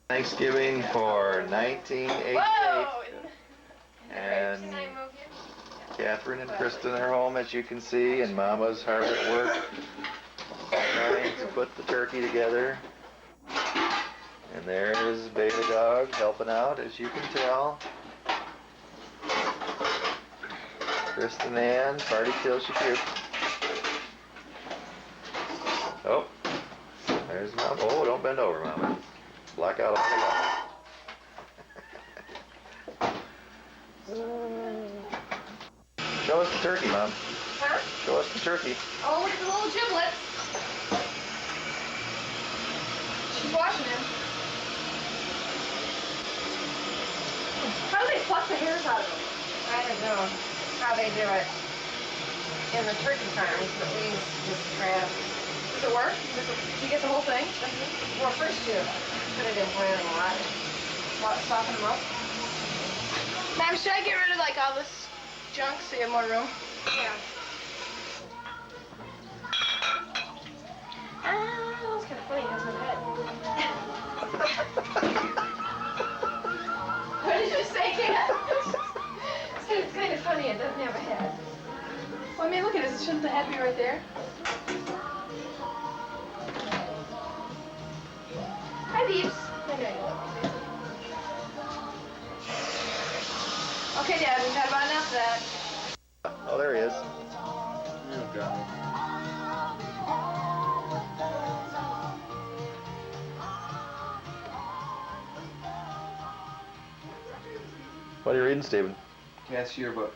Thanksgiving for 1988. Whoa! And Catherine and Kristen are home, as you can see, and Mama's hard at work trying to put the turkey together. And there's Beta Dog helping out, as you can tell. Kristen Ann, party till she pukes. Oh, there's Mama. Oh, don't bend over, Mama. Black out all the light. Show us the turkey, Mom. Huh? Show us the turkey. Oh, look at the little giblets. She's washing him. How do they pluck the hairs out of them? I don't know how they do it in the turkey farms, but we just grab. Does it work? Do you get the whole thing? Well, first you put it in boiling water. Soften them up? Ma'am, should I get rid of like all this junk so you have more room? Yeah. That's kind of funny. It has no head. What did you say, Kat? It's kind of funny. It doesn't have a head. Well, I mean, look at this. Shouldn't the head be right there? Hi, Beeps. I know you love me. Okay, Dad, we've had about enough of that. Oh, there he is. Oh, God. What are you reading, Stephen? Cat's yearbook.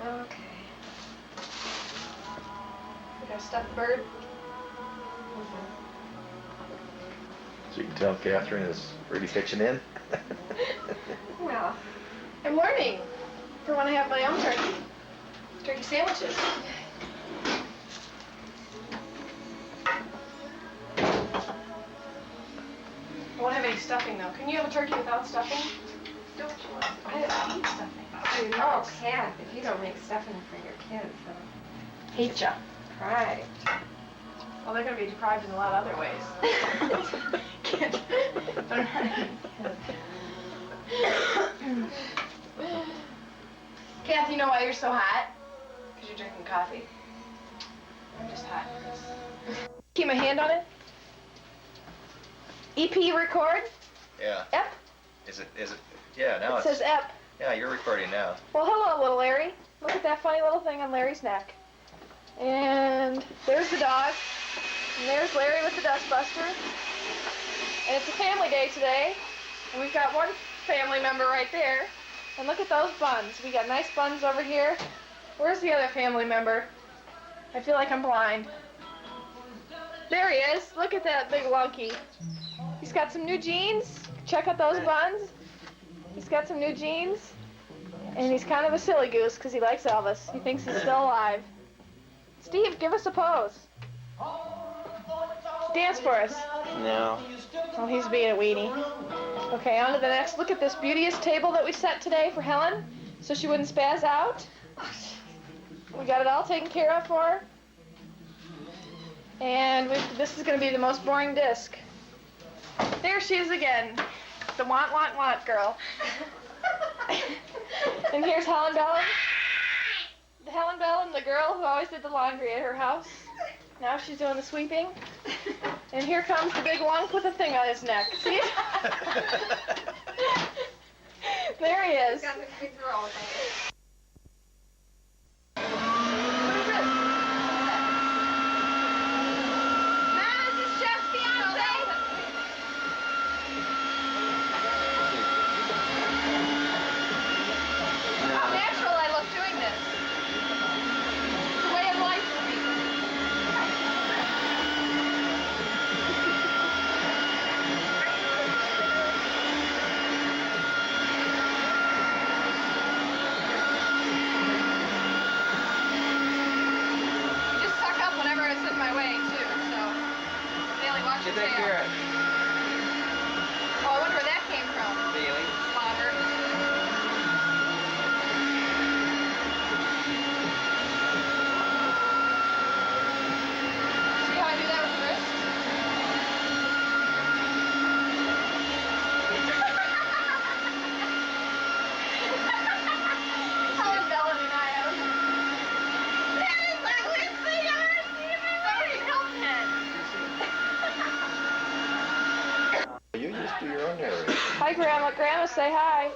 Okay. We got a stuffed bird. So you can tell Catherine is really pitching in. Well, I'm learning for when I have my own turkey. Turkey sandwiches. I won't have any stuffing though. Can you have a turkey without stuffing? Don't you want? I don't eat stuffing. Oh, Cat, if you don't make stuffing for your kids, they'll Hate ya. cry. Well, they're going to be deprived in a lot of other ways. Kath, you know why you're so hot? Because you're drinking coffee. I'm just hot. Keep my hand on it. EP record. Yeah. Ep. Is it? Yeah, now It says Ep. Yeah, you're recording now. Well, hello, little Larry. Look at that funny little thing on Larry's neck. And there's the dog. And there's Larry with the dustbuster. And it's a family day today. And we've got one family member right there. And look at those buns. We got nice buns over here. Where's the other family member? I feel like I'm blind. There he is. Look at that big lunky. He's got some new jeans. Check out those buns. He's got some new jeans. And he's kind of a silly goose because he likes Elvis. He thinks he's still alive. Steve, give us a pose. Dance for us. No. Oh, he's being a weenie. Okay, on to the next. Look at this beauteous table that we set today for Helen so she wouldn't spaz out. We got it all taken care of for her. And this is going to be the most boring disc. There she is again. The want girl. And here's Helen Bellin. Helen Bellin, the girl who always did the laundry at her house. Now she's doing the sweeping. And here comes the big lunk with a thing on his neck. See it? There he is. Got the big girl thing. Oh, I wonder where that came from. Bailey. Slaughter. Hi, Grandma. Grandma, say hi.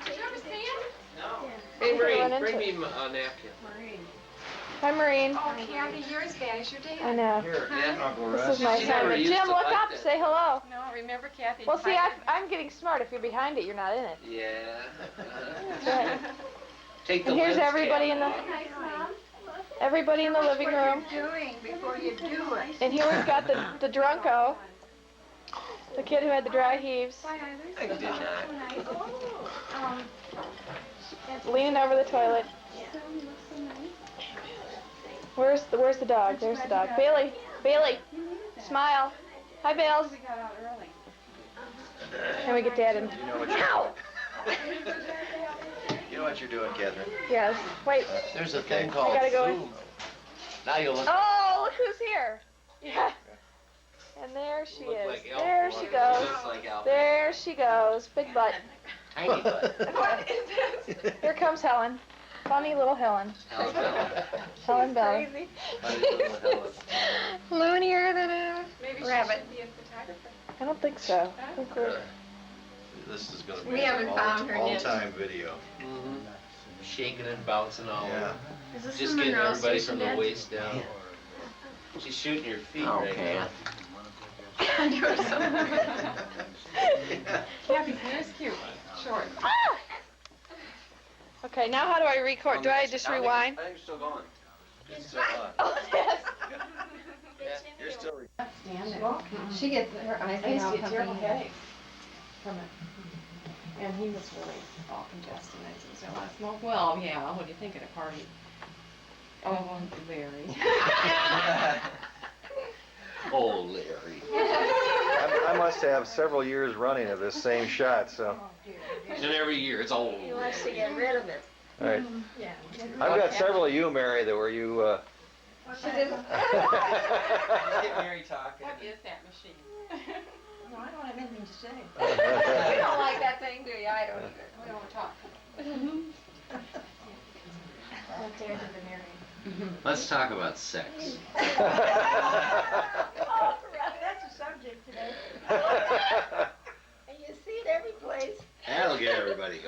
Did you ever see him? Hey, Run Maureen, bring into me it. a napkin. Hi, Maureen. Oh, Kathy, you're as bad as your dad. I know. Here, Yeah. Uncle This Russ. is my She never assignment. used Jim, to look like up. that. Say hello. No, remember Kathy? Well, see, I'm getting smart. If you're behind it, you're not in it. Yeah. Go ahead. Take the And here's lens everybody cap in the off. everybody in the living room. doing before you do it. And here we've got the drunko, the kid who had the dry heaves, I did not. leaning over the toilet. Where's the dog? There's the dog. Bailey, Bailey, smile. Hi, Bales. We got out early. And we get Dad in. You know what you're You know what you're doing, Catherine? Yes. Wait. There's a thing called gotta go in. Zoom. Now you'll look. Oh, look who's here. Yeah. And there she Look is. like There Alpha. she goes. Looks like Alpha. There she goes. Big butt. Tiny butt. What is this? Here comes Helen. Funny little Helen. How's that? Helen Bell. Funny little Helen. Loonier than a Maybe she rabbit. should be a photographer. I don't think so. I think we're- This is gonna be We haven't an found her yet. all-time video. Mm-hmm. Shaking and bouncing all Yeah. over. Just getting everybody from the waist down. She's shooting your feet right now. Kathy's hair's cute. Short. Ah! Okay, now how do I record? Do I just rewind? I think you're still going. You're still on. Oh, yes. You're still. She gets her eyes I used to all get terrible puffy. headaches from it. And he was really all congested. I said, so I smoke. Well, yeah, what do you think at a party? Oh, Larry. Oh, Larry. I must have several years running of this same shot, so. And every year it's old. He wants to get rid of it. All right. Yeah. I've got several of you, Mary, that were you, She didn't. Get Mary talking. What is that machine? No, I don't have anything to say. You don't like that thing, do you? I don't either. We don't want to talk. What dare to the Mary? Let's talk about sex. Oh, that's a subject today. And you see it every place. That'll get everybody.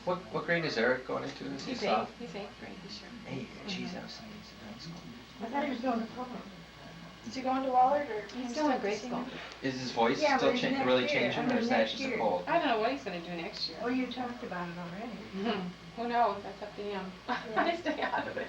What grade is Eric going into? Is he He's soft? eighth grade this year. Hey, geez, I was thinking he's in high school. I thought he was going to public. Did you go into Wallard or? He's still in grade school. Is his voice Yeah, still but it's next really year. changing, I or mean, is that next just a year. cold? I don't know what he's gonna do next year. Oh, you talked about it already. Who knows? That's up to him. I stay out of it.